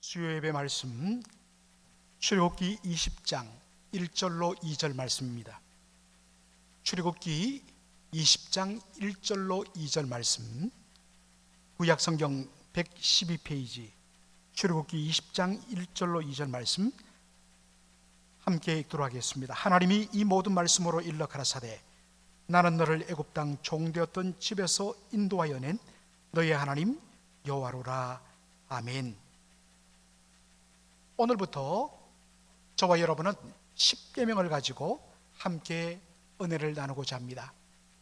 수요 예배 말씀 출애굽기 20장 1절로 2절 말씀입니다. 출애굽기 20장 1절로 2절 말씀, 구약 성경 112페이지 출애굽기 20장 1절로 2절 말씀 함께 읽도록 하겠습니다. 하나님이 이 모든 말씀으로 일러 가라사대 나는 너를 애굽 땅 종되었던 집에서 인도하여 낸 너의 하나님 여호와로라. 아멘. 오늘부터 저와 여러분은 10계명을 가지고 함께 은혜를 나누고자 합니다.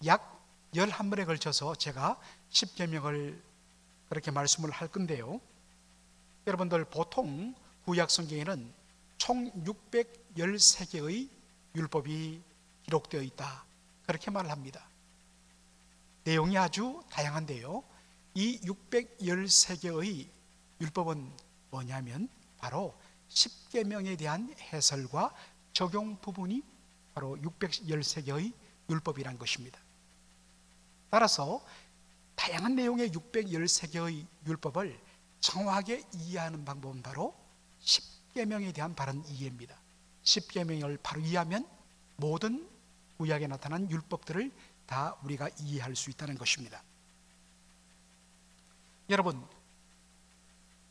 약 11번에 걸쳐서 제가 10계명을 그렇게 말씀을 할 건데요, 여러분들 보통 구약 성경에는 총 613개의 율법이 기록되어 있다, 그렇게 말을 합니다. 내용이 아주 다양한데요, 이 613개의 율법은 뭐냐면 바로 10계명에 대한 해설과 적용 부분이 바로 613개의 율법이란 것입니다. 따라서 다양한 내용의 613개의 율법을 정확하게 이해하는 방법은 바로 10계명에 대한 바른 이해입니다. 10계명을 바로 이해하면 모든 구약에 나타난 율법들을 다 우리가 이해할 수 있다는 것입니다. 여러분,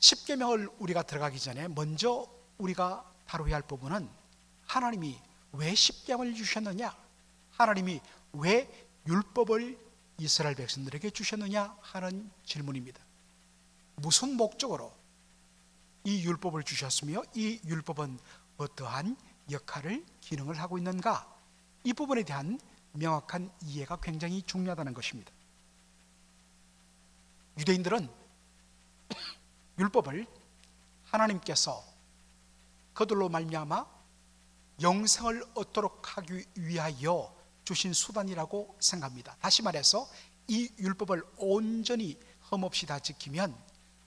10계명을 우리가 들어가기 전에 먼저 우리가 다뤄야 할 부분은 하나님이 왜 10계명을 주셨느냐, 하나님이 왜 율법을 이스라엘 백성들에게 주셨느냐 하는 질문입니다. 무슨 목적으로 이 율법을 주셨으며 이 율법은 어떠한 역할을, 기능을 하고 있는가, 이 부분에 대한 명확한 이해가 굉장히 중요하다는 것입니다. 유대인들은 율법을 하나님께서 그들로 말미암아 영생을 얻도록 하기 위하여 주신 수단이라고 생각합니다. 다시 말해서 이 율법을 온전히 흠없이 다 지키면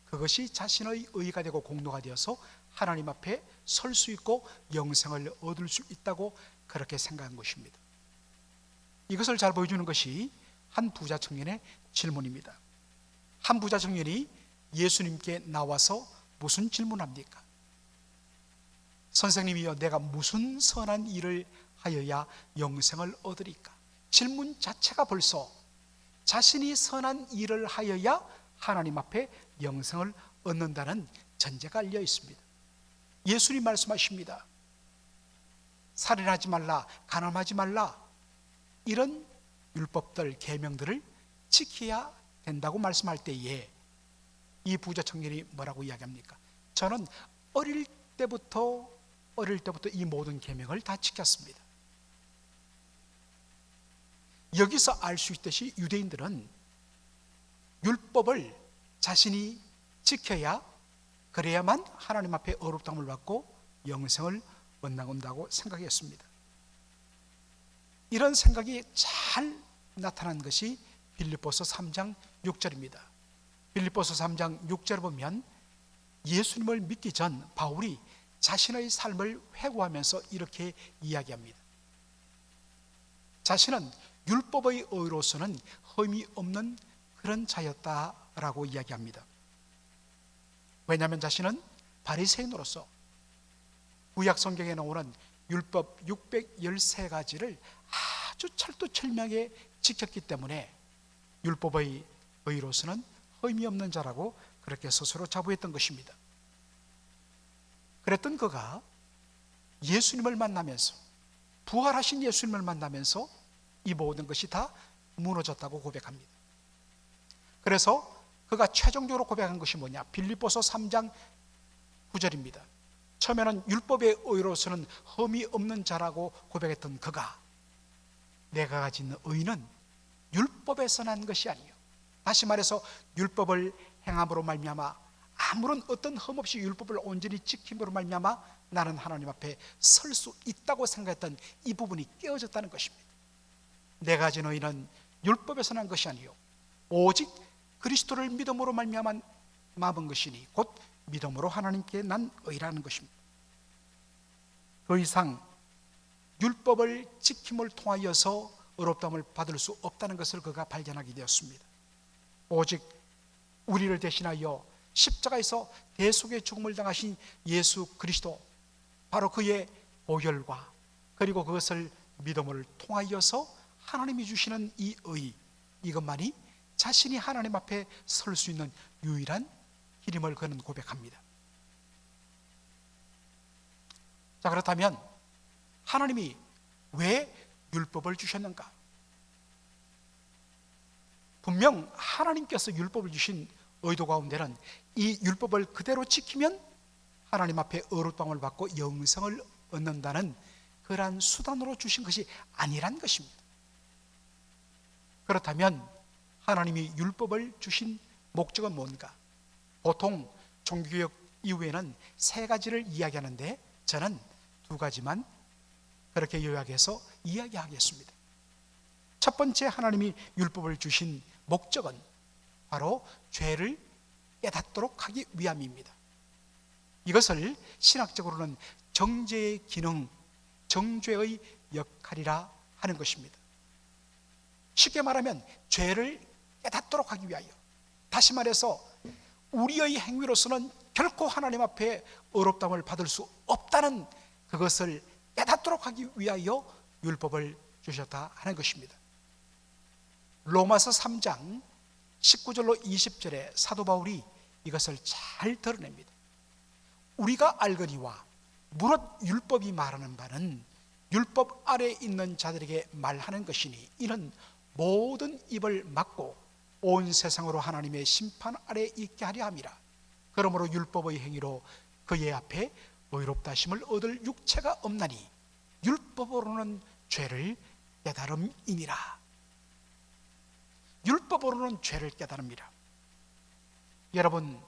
그것이 자신의 의가 되고 공로가 되어서 하나님 앞에 설 수 있고 영생을 얻을 수 있다고 그렇게 생각한 것입니다. 이것을 잘 보여주는 것이 한 부자 청년의 질문입니다. 한 부자 청년이 예수님께 나와서 무슨 질문합니까? 선생님이여, 내가 무슨 선한 일을 하여야 영생을 얻으리까? 질문 자체가 벌써 자신이 선한 일을 하여야 하나님 앞에 영생을 얻는다는 전제가 알려 있습니다. 예수님 말씀하십니다. 살인하지 말라, 간음하지 말라, 이런 율법들, 계명들을 지켜야 된다고 말씀할 때에 이 부자 청년이 뭐라고 이야기합니까? 저는 어릴 때부터 이 모든 계명을 다 지켰습니다. 여기서 알 수 있듯이 유대인들은 율법을 자신이 지켜야, 그래야만 하나님 앞에 의롭다함을 받고 영생을 얻는다고 생각했습니다. 이런 생각이 잘 나타난 것이 빌립보서 3장 6절입니다. 빌립보서 3장 6절을 보면 예수님을 믿기 전 바울이 자신의 삶을 회고하면서 이렇게 이야기합니다. 자신은 율법의 의로서는 흠이 없는 그런 자였다라고 이야기합니다. 왜냐하면 자신은 바리새인으로서 구약 성경에 나오는 율법 613가지를 아주 철두철미하게 지켰기 때문에 율법의 의로서는 흠이 없는 자라고 그렇게 스스로 자부했던 것입니다. 그랬던 그가 예수님을 만나면서, 부활하신 예수님을 만나면서 이 모든 것이 다 무너졌다고 고백합니다. 그래서 그가 최종적으로 고백한 것이 뭐냐? 빌립보서 3장 9절입니다. 처음에는 율법의 의로서는 흠이 없는 자라고 고백했던 그가, 내가 가진 의는 율법에서 난 것이 아니요, 다시 말해서 율법을 행함으로 말미암아, 아무런 어떤 흠 없이 율법을 온전히 지킴으로 말미암아 나는 하나님 앞에 설 수 있다고 생각했던 이 부분이 깨어졌다는 것입니다. 내가 가진 의는 율법에서 난 것이 아니요 오직 그리스도를 믿음으로 말미암아 남은 것이니 곧 믿음으로 하나님께 난 의라는 것입니다. 더 이상 율법을 지킴을 통하여서 의롭다함을 받을 수 없다는 것을 그가 발견하게 되었습니다. 오직 우리를 대신하여 십자가에서 대속의 죽음을 당하신 예수 그리스도, 바로 그의 보혈과 그리고 그것을 믿음을 통하여서 하나님이 주시는 이 의, 이것만이 자신이 하나님 앞에 설 수 있는 유일한 길임을 그는 고백합니다. 자, 그렇다면 하나님이 왜 율법을 주셨는가? 분명 하나님께서 율법을 주신 의도 가운데는 이 율법을 그대로 지키면 하나님 앞에 의롭다함을 받고 영생을 얻는다는 그러한 수단으로 주신 것이 아니란 것입니다. 그렇다면 하나님이 율법을 주신 목적은 뭔가? 보통 종교개혁 이후에는 세 가지를 이야기하는데 저는 두 가지만 그렇게 요약해서 이야기하겠습니다. 첫 번째, 하나님이 율법을 주신 목적은 바로 죄를 깨닫도록 하기 위함입니다. 이것을 신학적으로는 정죄의 기능, 정죄의 역할이라 하는 것입니다. 쉽게 말하면 죄를 깨닫도록 하기 위하여, 다시 말해서 우리의 행위로서는 결코 하나님 앞에 의롭다함을 받을 수 없다는 그것을 깨닫도록 하기 위하여 율법을 주셨다 하는 것입니다. 로마서 3장 19절로 20절에 사도 바울이 이것을 잘 드러냅니다. 우리가 알거니와 무릇 율법이 말하는 바는 율법 아래에 있는 자들에게 말하는 것이니 이는 모든 입을 막고 온 세상으로 하나님의 심판 아래에 있게 하려 함이라. 그러므로 율법의 행위로 그의 앞에 의롭다 하심을 얻을 육체가 없나니 율법으로는 죄를 깨달음이니라. 율법으로는 죄를 깨달음이라. 여러분,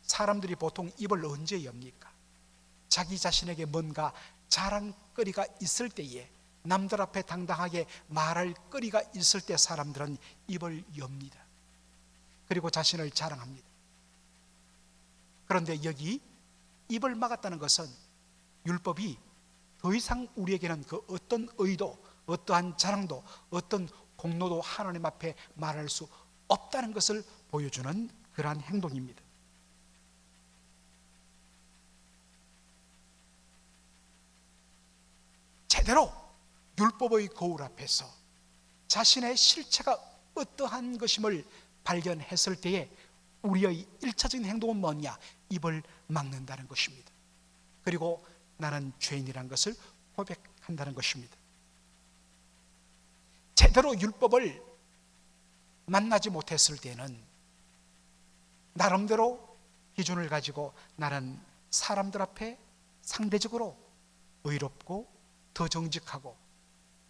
사람들이 보통 입을 언제 엽니까? 자기 자신에게 뭔가 자랑거리가 있을 때에, 남들 앞에 당당하게 말할 거리가 있을 때 사람들은 입을 엽니다. 그리고 자신을 자랑합니다. 그런데 여기 입을 막았다는 것은 율법이 더 이상 우리에게는 그 어떤 의도, 어떠한 자랑도, 어떤 공로도 하나님 앞에 말할 수 없다는 것을 보여주는 그러한 행동입니다. 제대로 율법의 거울 앞에서 자신의 실체가 어떠한 것임을 발견했을 때에 우리의 1차적인 행동은 뭐냐? 입을 막는다는 것입니다. 그리고 나는 죄인이라는 것을 고백한다는 것입니다. 제대로 율법을 만나지 못했을 때는 나름대로 기준을 가지고 나는 사람들 앞에 상대적으로 의롭고 더 정직하고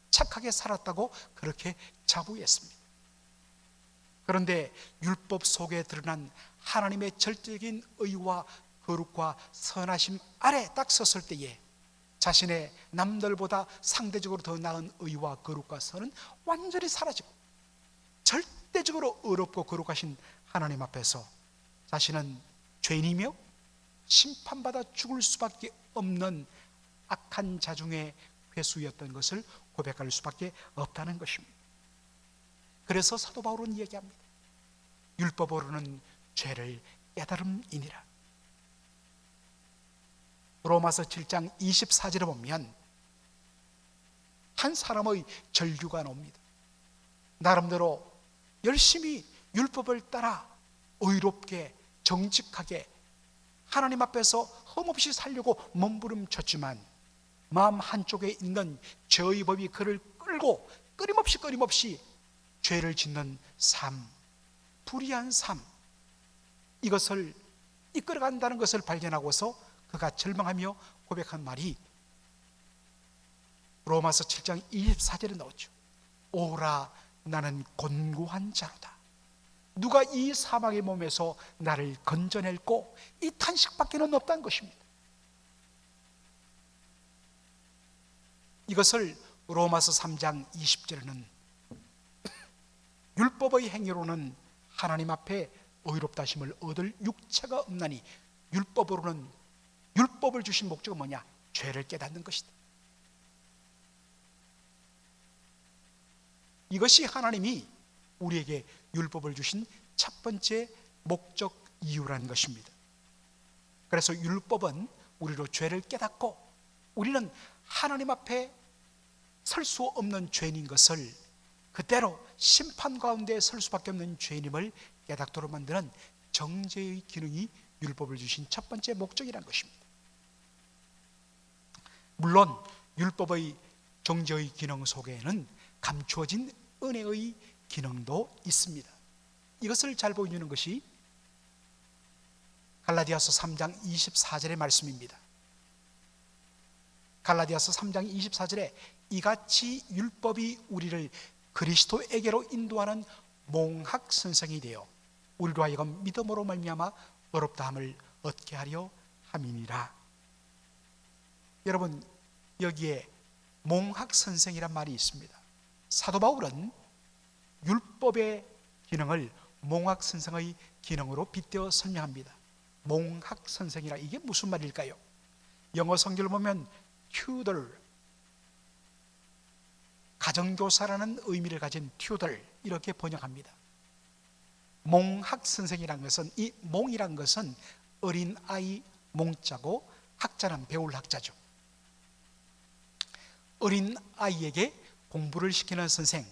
착하게 살았다고 그렇게 자부했습니다. 그런데 율법 속에 드러난 하나님의 절대적인 의와 거룩과 선하심 아래 딱 섰을 때에 자신의 남들보다 상대적으로 더 나은 의와 거룩과 선은 완전히 사라지고 절대적으로 의롭고 거룩하신 하나님 앞에서 자신은 죄인이며 심판받아 죽을 수밖에 없는 악한 자 중에 회수였던 것을 고백할 수밖에 없다는 것입니다. 그래서 사도 바울은 얘기합니다. 율법으로는 죄를 깨달음이니라. 로마서 7장 24절에 보면 한 사람의 절규가 나옵니다. 나름대로 열심히 율법을 따라 의롭게 정직하게 하나님 앞에서 흠없이 살려고 몸부림쳤지만 마음 한쪽에 있는 죄의 법이 그를 끌고 끊임없이 죄를 짓는 삶, 불의한 삶, 이것을 이끌어간다는 것을 발견하고서 그가 절망하며 고백한 말이 로마서 7장 24절에 나오죠. 오라, 나는 곤고한 자로다. 누가 이 사망의 몸에서 나를 건져낼꼬? 이 탄식밖에는 없다는 것입니다. 이것을 로마서 3장 20절에는 율법의 행위로는 하나님 앞에 의롭다 하심을 얻을 육체가 없나니 율법으로는, 율법을 주신 목적은 뭐냐? 죄를 깨닫는 것이다. 이것이 하나님이 우리에게 율법을 주신 첫 번째 이유라는 것입니다. 그래서 율법은 우리로 죄를 깨닫고 우리는 하나님 앞에 설 수 없는 죄인인 것을, 그대로 심판 가운데 설 수밖에 없는 죄인임을 깨닫도록 만드는 정죄의 기능이 율법을 주신 첫 번째 목적이라는 것입니다. 물론 율법의 정죄의 기능 속에는 감추어진 은혜의 기능도 있습니다. 이것을 잘 보여주는 것이 갈라디아서 3장 24절의 말씀입니다. 갈라디아서 3장 24절에 이같이 율법이 우리를 그리스도에게로 인도하는 몽학선생이 되어 우리로 하여금 믿음으로 말미암아 어렵다함을 얻게 하려 함이니라. 여러분, 여기에 몽학선생이란 말이 있습니다. 사도 바울은 율법의 기능을 몽학선생의 기능으로 빗대어 설명합니다. 몽학선생이라, 이게 무슨 말일까요? 영어 성경을 보면 tutor, 가정교사라는 의미를 가진 tutor, 이렇게 번역합니다. 몽학선생이라는 것은, 이 몽이란 것은 어린아이 몽자고 학자는 배울 학자죠. 어린아이에게 공부를 시키는 선생,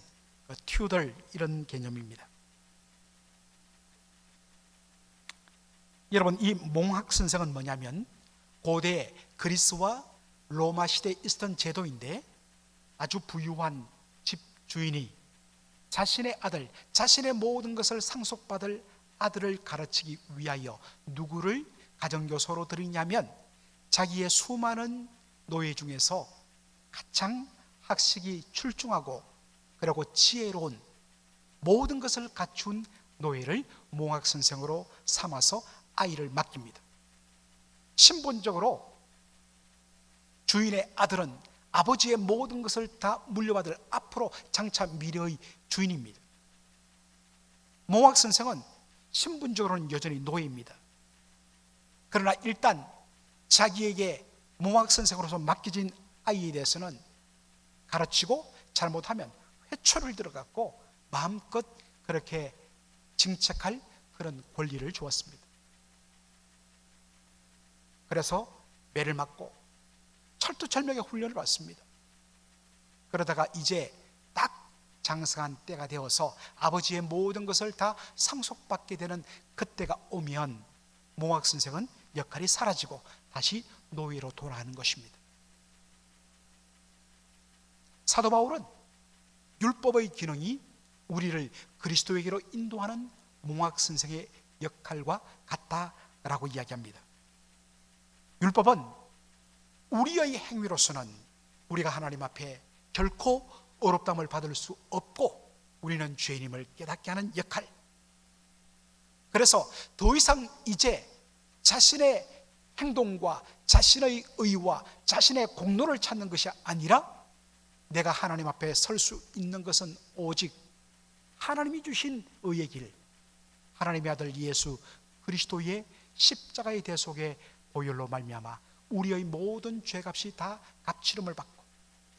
tutor, 이런 개념입니다. 여러분, 이 몽학선생은 뭐냐면 고대 그리스와 로마 시대에 있었던 제도인데, 아주 부유한 집주인이 자신의 아들, 자신의 모든 것을 상속받을 아들을 가르치기 위하여 누구를 가정교사로 들이냐면 자기의 수많은 노예 중에서 가장 학식이 출중하고 그리고 지혜로운 모든 것을 갖춘 노예를 몽학선생으로 삼아서 아이를 맡깁니다. 신분적으로 주인의 아들은 아버지의 모든 것을 다 물려받을 앞으로 장차 미래의 주인입니다. 몽학선생은 신분적으로는 여전히 노예입니다. 그러나 일단 자기에게 몽학선생으로서 맡겨진 아이에 대해서는 가르치고 잘못하면 회초를 들어갔고 마음껏 그렇게 징책할 그런 권리를 주었습니다. 그래서 매를 맞고 철두철미하게 훈련을 받습니다. 그러다가 이제 딱 장성한 때가 되어서 아버지의 모든 것을 다 상속받게 되는 그때가 오면 몽학선생은 역할이 사라지고 다시 노예로 돌아가는 것입니다. 사도 바울은 율법의 기능이 우리를 그리스도에게로 인도하는 몽학선생의 역할과 같다라고 이야기합니다. 율법은 우리의 행위로서는 우리가 하나님 앞에 결코 어렵담을 받을 수 없고 우리는 죄인임을 깨닫게 하는 역할. 그래서 더 이상 이제 자신의 행동과 자신의 의와 자신의 공로를 찾는 것이 아니라 내가 하나님 앞에 설 수 있는 것은 오직 하나님이 주신 의의 길, 하나님의 아들 예수 그리스도의 십자가의 대속의 보혈로 말미암아 우리의 모든 죄값이 다 값치름을 받고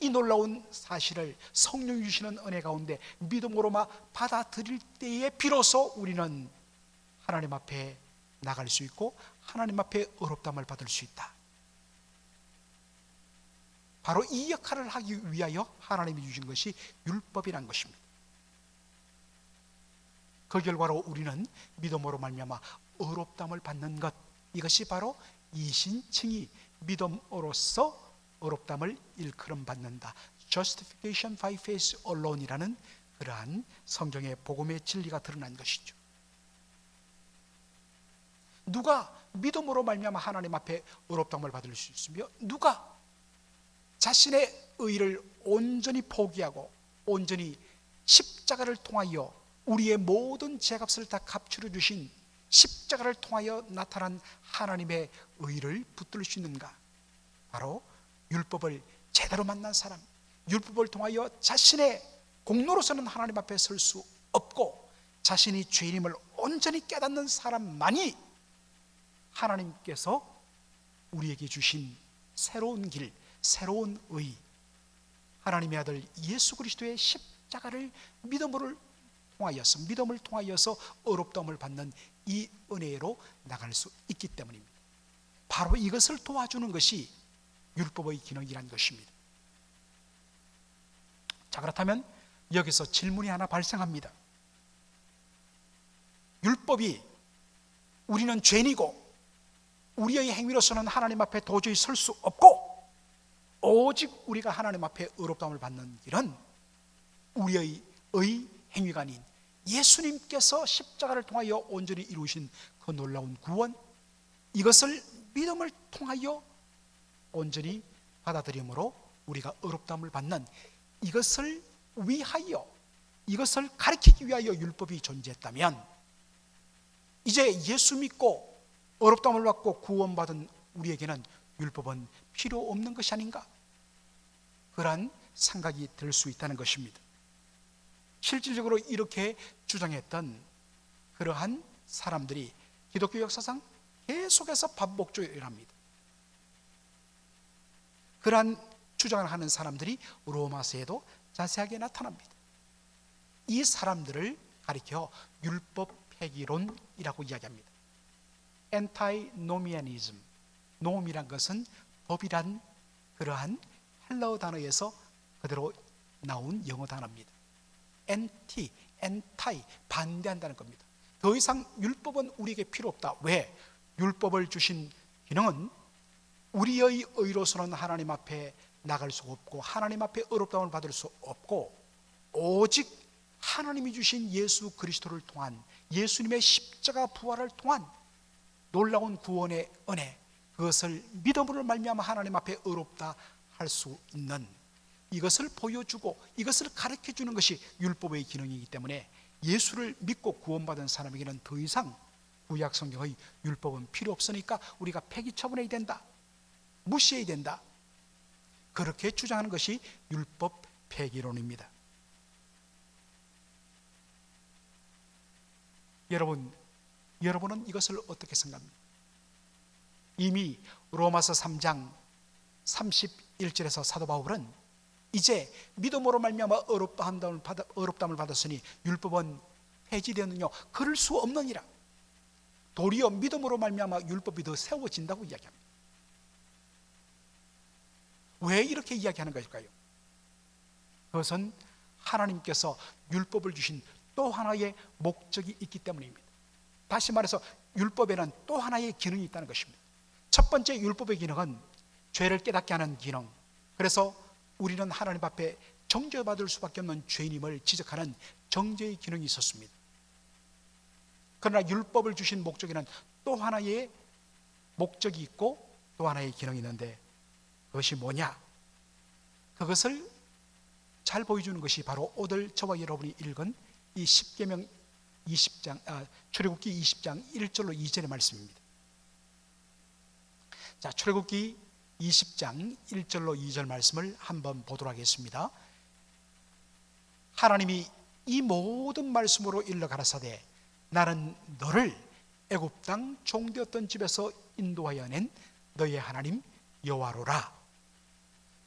이 놀라운 사실을 성령이 주시는 은혜 가운데 믿음으로만 받아들일 때에 비로소 우리는 하나님 앞에 나갈 수 있고 하나님 앞에 의롭다함을 받을 수 있다. 바로 이 역할을 하기 위하여 하나님이 주신 것이 율법이란 것입니다. 그 결과로 우리는 믿음으로 말미암아 의롭다함을 받는 것, 이것이 바로 이신칭이 믿음으로써 의롭다함을 일컬음 받는다, Justification by faith alone이라는 그러한 성경의 복음의 진리가 드러난 것이죠. 누가 믿음으로 말미암아 하나님 앞에 의롭다함을 받을 수 있으며 누가 자신의 의를 온전히 포기하고 온전히 십자가를 통하여 우리의 모든 죄값을 다 값추려 주신 십자가를 통하여 나타난 하나님의 의를 붙들 수 있는가? 바로 율법을 제대로 만난 사람, 율법을 통하여 자신의 공로로서는 하나님 앞에 설 수 없고 자신이 죄인임을 온전히 깨닫는 사람만이 하나님께서 우리에게 주신 새로운 길, 새로운 의, 하나님의 아들 예수 그리스도의 십자가를 믿음을 통하여서 의롭다함을 받는 이 은혜로 나갈 수 있기 때문입니다. 바로 이것을 도와주는 것이 율법의 기능이라는 것입니다. 자, 그렇다면 여기서 질문이 하나 발생합니다. 율법이 우리는 죄인이고 우리의 행위로서는 하나님 앞에 도저히 설 수 없고 오직 우리가 하나님 앞에 의롭다함을 받는 길은 우리의 행위가 아닌 예수님께서 십자가를 통하여 온전히 이루신 그 놀라운 구원, 이것을 믿음을 통하여 온전히 받아들임으로 우리가 의롭다함을 받는, 이것을 위하여, 이것을 가리키기 위하여 율법이 존재했다면 이제 예수 믿고 의롭다함을 받고 구원받은 우리에게는 율법은 필요 없는 것이 아닌가, 그러한 생각이 들 수 있다는 것입니다. 실질적으로 이렇게 주장했던 그러한 사람들이 기독교 역사상 계속해서 반복적으로 일어납니다. 그러한 주장을 하는 사람들이 로마서에도 자세하게 나타납니다. 이 사람들을 가리켜 율법 폐기론이라고 이야기합니다. Antinomianism, 놈이란 것은 법이란 그러한 헬라어 단어에서 그대로 나온 영어 단어입니다. anti, 반대한다는 겁니다. 더 이상 율법은 우리에게 필요 없다. 왜? 율법을 주신 기능은 우리의 의로서는 하나님 앞에 나갈 수 없고 하나님 앞에 의롭다함을 받을 수 없고 오직 하나님이 주신 예수 그리스도를 통한, 예수님의 십자가 부활을 통한 놀라운 구원의 은혜, 그것을 믿음으로 말미암아 하나님 앞에 의롭다 할 수 있는, 이것을 보여주고 이것을 가르쳐주는 것이 율법의 기능이기 때문에 예수를 믿고 구원받은 사람에게는 더 이상 구약 성경의 율법은 필요 없으니까 우리가 폐기 처분해야 된다, 무시해야 된다, 그렇게 주장하는 것이 율법 폐기론입니다. 여러분은 이것을 어떻게 생각합니까? 이미 로마서 3장 31절에서 사도 바울은 이제 믿음으로 말미암아 의롭다함을 받았으니 율법은 폐지되었느냐, 그럴 수 없느니라. 도리어 믿음으로 말미암아 율법이 더 세워진다고 이야기합니다. 왜 이렇게 이야기하는 것일까요? 그것은 하나님께서 율법을 주신 또 하나의 목적이 있기 때문입니다. 다시 말해서 율법에는 또 하나의 기능이 있다는 것입니다. 첫 번째 율법의 기능은 죄를 깨닫게 하는 기능, 그래서 우리는 하나님 앞에 정죄받을 수밖에 없는 죄인임을 지적하는 정죄의 기능이 있었습니다. 그러나 율법을 주신 목적에는 또 하나의 목적이 있고 또 하나의 기능이 있는데 그것이 뭐냐? 그것을 잘 보여주는 것이 바로 오늘 저와 여러분이 읽은 이 십계명 20장, 출애굽기 20장 1절로 2절의 말씀입니다. 자, 출애굽기 20장 1절로 2절 말씀을 한번 보도록 하겠습니다. 하나님이 이 모든 말씀으로 일러 가라사대 나는 너를 애굽 땅 종되었던 집에서 인도하여 낸 너의 하나님 여호와로라.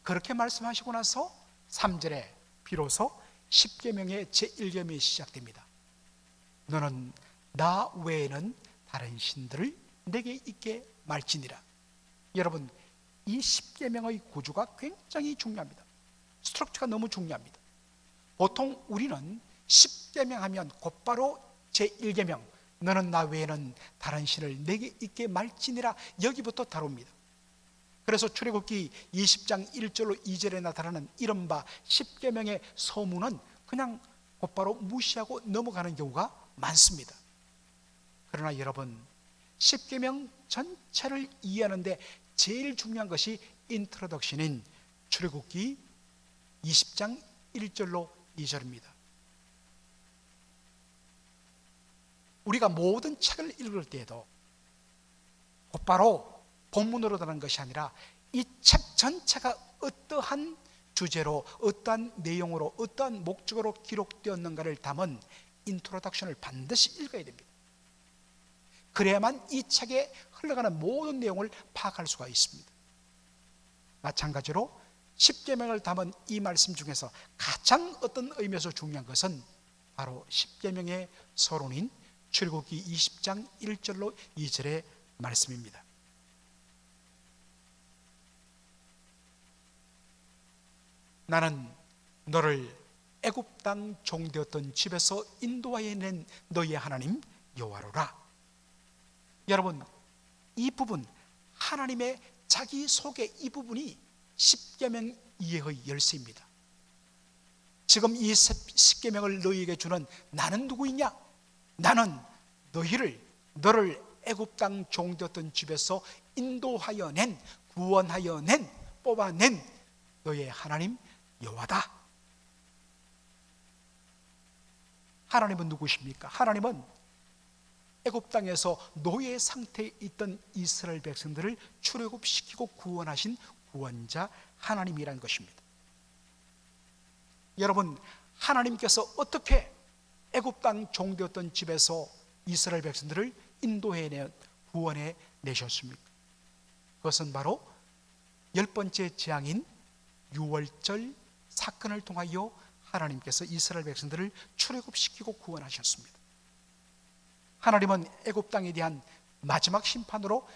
그렇게 말씀하시고 나서 3절에 비로소 십계명의 제1계명이 시작됩니다. 너는 나 외에는 다른 신들을 내게 있게 말지니라. 여러분, 이 십계명의 구조가 굉장히 중요합니다. 스트럭처가 너무 중요합니다. 보통 우리는 십계명 하면 곧바로 제1계명 너는 나 외에는 다른 신을 내게 있게 말지니라, 여기부터 다룹니다. 그래서 출애굽기 20장 1절로 2절에 나타나는 이른바 십계명의 서문은 그냥 곧바로 무시하고 넘어가는 경우가 많습니다. 그러나 여러분, 십계명 전체를 이해하는데 제일 중요한 것이 인트로덕션인 출애굽기 20장 1절로 2절입니다. 우리가 모든 책을 읽을 때에도 곧바로 본문으로 가는 것이 아니라 이 책 전체가 어떠한 주제로, 어떠한 내용으로, 어떠한 목적으로 기록되었는가를 담은 인트로덕션을 반드시 읽어야 됩니다. 그래야만 이 책에 흘러가는 모든 내용을 파악할 수가 있습니다. 마찬가지로 십계명을 담은 이 말씀 중에서 가장 어떤 의미에서 중요한 것은 바로 십계명의 서론인 출애굽기 20장 1절로 2절의 말씀입니다. 나는 너를 애굽 땅 종되었던 집에서 인도하여 낸 너의 하나님 여호와로라. 여러분, 이 부분, 하나님의 자기 소개 이 부분이 십계명 이해의 열쇠입니다. 지금 이 십계명을 너희에게 주는 나는 누구이냐? 나는 너를 애굽 땅 종되었던 집에서 인도하여 낸, 구원하여 낸, 뽑아낸 너의 하나님 여호와다. 하나님은 누구십니까? 하나님은 애굽 땅에서 노예 상태에 있던 이스라엘 백성들을 출애굽시키고 구원하신 구원자 하나님이라는 것입니다. 여러분, 하나님께서 어떻게 애굽 땅 종되었던 집에서 이스라엘 백성들을 인도해 구원해 내셨습니까? 그것은 바로 10번째 재앙인 유월절 사건을 통하여 하나님께서 이스라엘 백성들을 출애굽시키고 구원하셨습니다. 하나님은 애굽 땅에 대한 마지막 심판으로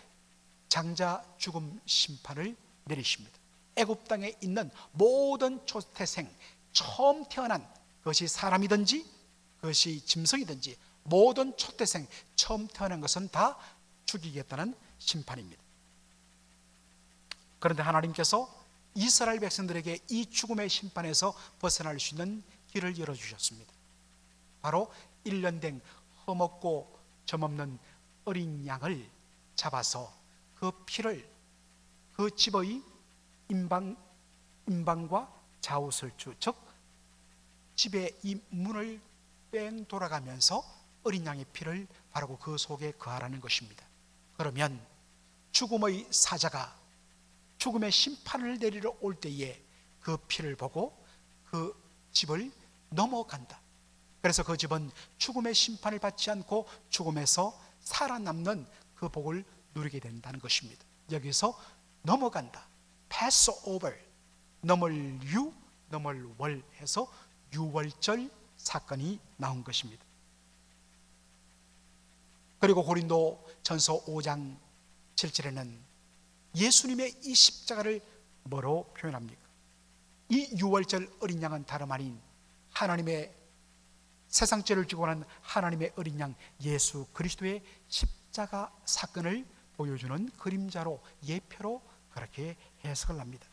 장자 죽음 심판을 내리십니다. 애굽 땅에 있는 모든 초태생, 처음 태어난 것이 사람이든지 그것이 짐승이든지 모든 초태생, 처음 태어난 것은 다 죽이겠다는 심판입니다. 그런데 하나님께서 이스라엘 백성들에게 이 죽음의 심판에서 벗어날 수 있는 길을 열어주셨습니다. 바로 1년 된 흠없고 점없는 어린 양을 잡아서 그 피를 그 집의 임방과 좌우설주, 즉 집의 이 문을 뺑 돌아가면서 어린 양의 피를 바르고 그 속에 거하라는 것입니다. 그러면 죽음의 사자가 죽음의 심판을 내리러 올 때에 그 피를 보고 그 집을 넘어간다. 그래서 그 집은 죽음의 심판을 받지 않고 죽음에서 살아남는 그 복을 누리게 된다는 것입니다. 여기서 넘어간다, pass over, 넘을 유, 넘을 월 해서 유월절 사건이 나온 것입니다. 그리고 고린도 전서 5장 7절에는 예수님의 이 십자가를 뭐로 표현합니까? 이 유월절 어린 양은 다름 아닌 하나님의 세상 죄를 지고 난 하나님의 어린 양 예수 그리스도의 십자가 사건을 보여주는 그림자로, 예표로 그렇게 해석을 합니다.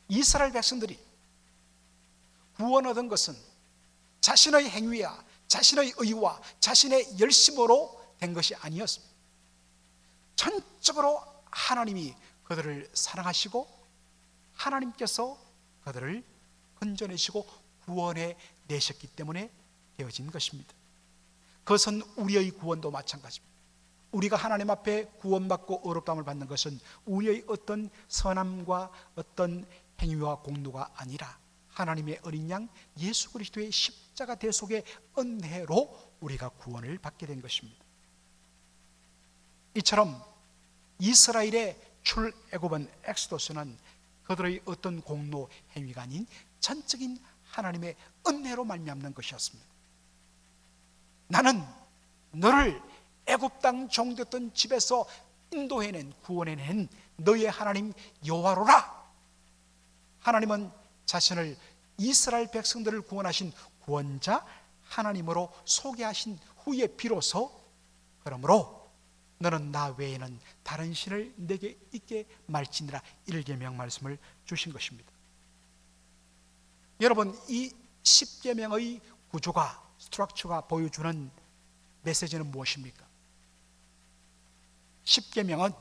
이스라엘 백성들이 구원 얻은 것은 자신의 행위와 자신의 의와 자신의 열심으로 된 것이 아니었습니다. 전적으로 하나님이 그들을 사랑하시고 하나님께서 그들을 건져내시고 구원해 내셨기 때문에 되어진 것입니다. 그것은 우리의 구원도 마찬가지입니다. 우리가 하나님 앞에 구원받고 의롭다함을 받는 것은 우리의 어떤 선함과 어떤 행위와 공로가 아니라 하나님의 어린 양 예수 그리스도의 십자가 대속의 은혜로 우리가 구원을 받게 된 것입니다. 이처럼 이스라엘의 출애굽은 엑소더스는 그들의 어떤 공로 행위가 아닌 전적인 하나님의 은혜로 말미암는 것이었습니다. 나는 너를 애굽 땅 종되었던 집에서 인도해낸, 구원해낸 너의 하나님 여호와로라. 하나님은 자신을 이스라엘 백성들을 구원하신 구원자 하나님으로 소개하신 후에 비로소 그러므로 너는 나 외에는 다른 신을 내게 있게 말지니라 1계명 말씀을 주신 것입니다. 여러분, 이 10계명의 구조가, 스트럭처가 보여주는 메시지는 무엇입니까? 10계명은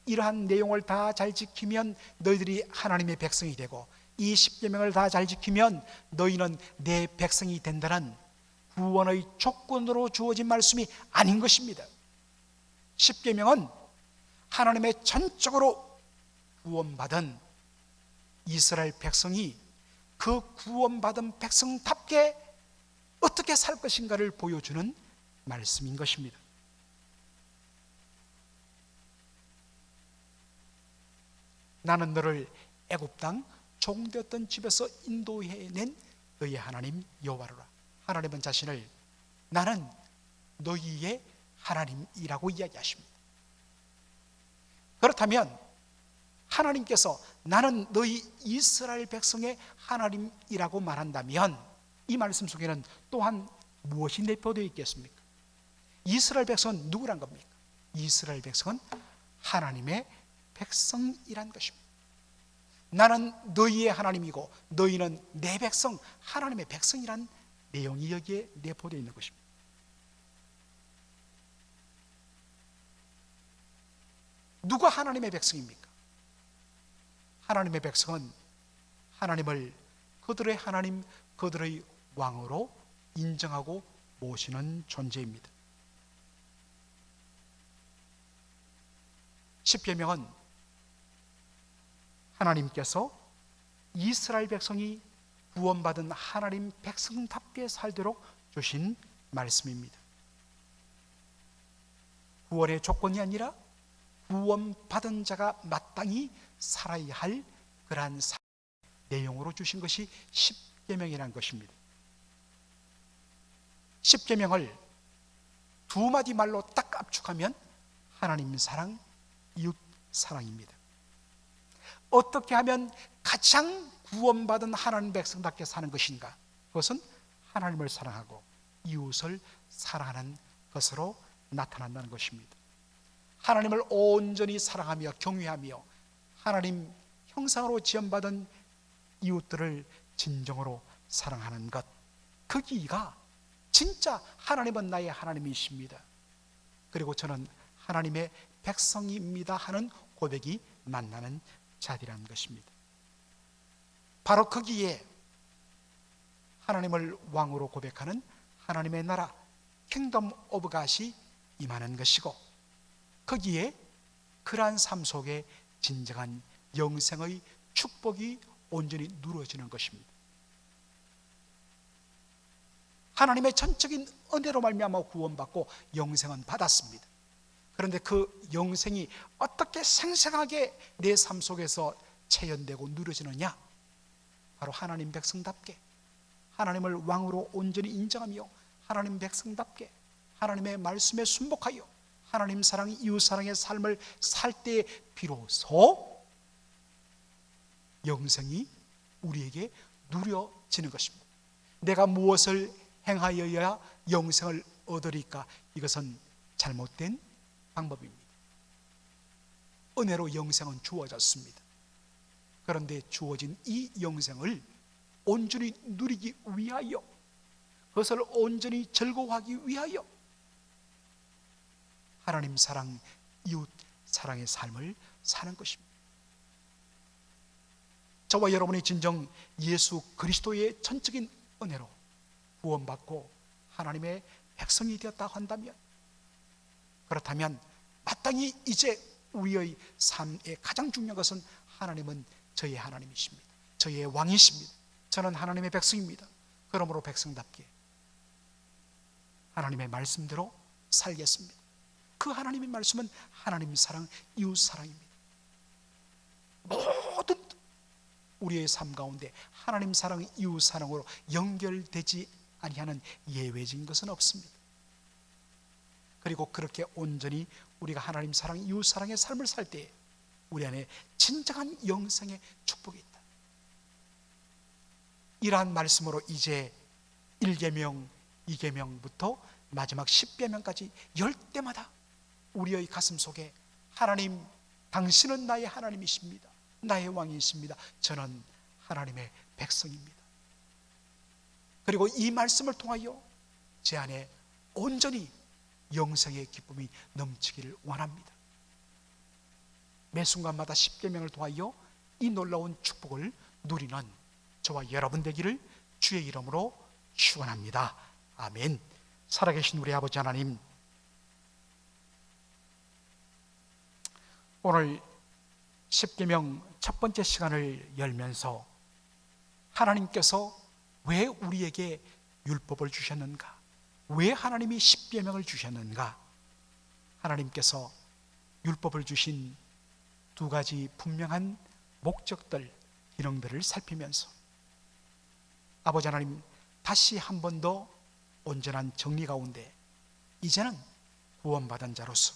이러한 내용을 다 잘 지키면 너희들이 하나님의 백성이 되고 이 10계명을 다 잘 지키면 너희는 내 백성이 된다는 구원의 조건으로 주어진 말씀이 아닌 것입니다. 10계명은 하나님의 전적으로 구원받은 이스라엘 백성이 그 구원받은 백성답게 어떻게 살 것인가를 보여주는 말씀인 것입니다. 나는 너를 애굽 땅 종되었던 집에서 인도해낸 너의 하나님 여호와로라. 하나님은 자신을 나는 너희의 하나님이라고 이야기하십니다. 그렇다면 하나님께서 나는 너희 이스라엘 백성의 하나님이라고 말한다면 이 말씀 속에는 또한 무엇이 내포되어 있겠습니까? 이스라엘 백성은 누구란 겁니까? 이스라엘 백성은 하나님의 백성이란 것입니다. 나는 너희의 하나님이고 너희는 내 백성, 하나님의 백성이란 내용이 여기에 내포되어 있는 것입니다. 누가 하나님의 백성입니까? 하나님의 백성은 하나님을 그들의 하나님, 그들의 왕으로 인정하고 모시는 존재입니다. 십계명은 하나님께서 이스라엘 백성이 구원받은 하나님 백성답게 살도록 주신 말씀입니다. 구원의 조건이 아니라 구원받은 자가 마땅히 살아야 할 그러한 내용으로 주신 것이 십계명이라는 것입니다. 십계명을 두 마디 말로 딱 압축하면 하나님 사랑, 이웃 사랑입니다. 어떻게 하면 가장 구원받은 하나님 백성답게 사는 것인가? 그것은 하나님을 사랑하고 이웃을 사랑하는 것으로 나타난다는 것입니다. 하나님을 온전히 사랑하며 경외하며 하나님 형상으로 지음받은 이웃들을 진정으로 사랑하는 것, 거기가 진짜 하나님은 나의 하나님이십니다, 그리고 저는 하나님의 백성입니다 하는 고백이 만나는 자리라는 것입니다. 바로 거기에 하나님을 왕으로 고백하는 하나님의 나라 킹덤 오브 갓이 임하는 것이고, 거기에 그러한 삶 속에 진정한 영생의 축복이 온전히 누려지는 것입니다. 하나님의 전적인 은혜로 말미암아 구원받고 영생은 받았습니다. 그런데 그 영생이 어떻게 생생하게 내 삶 속에서 체현되고 누려지느냐? 바로 하나님 백성답게 하나님을 왕으로 온전히 인정하며 하나님 백성답게 하나님의 말씀에 순복하여 하나님 사랑, 이웃 사랑의 삶을 살 때 비로소 영생이 우리에게 누려지는 것입니다. 내가 무엇을 행하여야 영생을 얻으리까? 이것은 잘못된 방법입니다. 은혜로 영생은 주어졌습니다. 그런데 주어진 이 영생을 온전히 누리기 위하여, 그것을 온전히 즐거워하기 위하여 하나님 사랑, 이웃 사랑의 삶을 사는 것입니다. 저와 여러분이 진정 예수 그리스도의 전적인 은혜로 구원받고 하나님의 백성이 되었다 한다면, 그렇다면 마땅히 이제 우리의 삶의 가장 중요한 것은 하나님은 저의 하나님이십니다. 저의 왕이십니다. 저는 하나님의 백성입니다. 그러므로 백성답게 하나님의 말씀대로 살겠습니다. 그 하나님의 말씀은 하나님 사랑, 이웃 사랑입니다. 모든 우리의 삶 가운데 하나님 사랑, 이웃 사랑으로 연결되지 아니하는 예외적인 것은 없습니다. 그리고 그렇게 온전히 우리가 하나님 사랑, 이웃 사랑의 삶을 살 때 우리 안에 진정한 영생의 축복이 있다. 이러한 말씀으로 이제 1계명, 2계명부터 마지막 10계명까지 열 때마다 우리의 가슴 속에 하나님, 당신은 나의 하나님이십니다. 나의 왕이십니다. 저는 하나님의 백성입니다. 그리고 이 말씀을 통하여 제 안에 온전히 영생의 기쁨이 넘치기를 원합니다. 매 순간마다 10계명을 통하여 이 놀라운 축복을 누리는 저와 여러분 되기를 주의 이름으로 축원합니다. 아멘. 살아계신 우리 아버지 하나님, 오늘 10계명 첫 번째 시간을 열면서 하나님께서 왜 우리에게 율법을 주셨는가? 왜 하나님이 10계명을 주셨는가? 하나님께서 율법을 주신 두 가지 분명한 목적들, 기능들을 살피면서 아버지 하나님, 다시 한 번 더 온전한 정리 가운데 이제는 구원받은 자로서,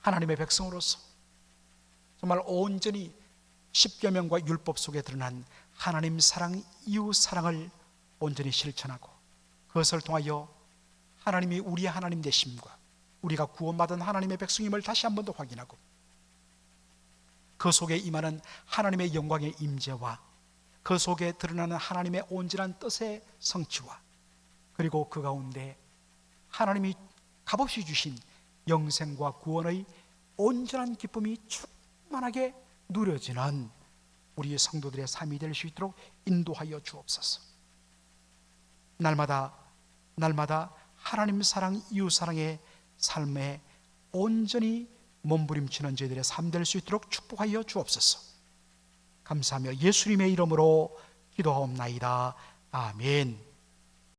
하나님의 백성으로서 정말 온전히 십계명과 율법 속에 드러난 하나님 사랑, 이웃 사랑을 온전히 실천하고, 그것을 통하여 하나님이 우리의 하나님 되심과 우리가 구원받은 하나님의 백성임을 다시 한 번 더 확인하고, 그 속에 임하는 하나님의 영광의 임재와 그 속에 드러나는 하나님의 온전한 뜻의 성취와, 그리고 그 가운데 하나님이 값없이 주신 영생과 구원의 온전한 기쁨이 충만하게 누려지는 우리 성도들의 삶이 될 수 있도록 인도하여 주옵소서. 날마다 하나님 사랑, 이웃 사랑의 삶에 온전히 몸부림치는 저희들의 삶 될 수 있도록 축복하여 주옵소서. 감사하며 예수님의 이름으로 기도하옵나이다. 아멘.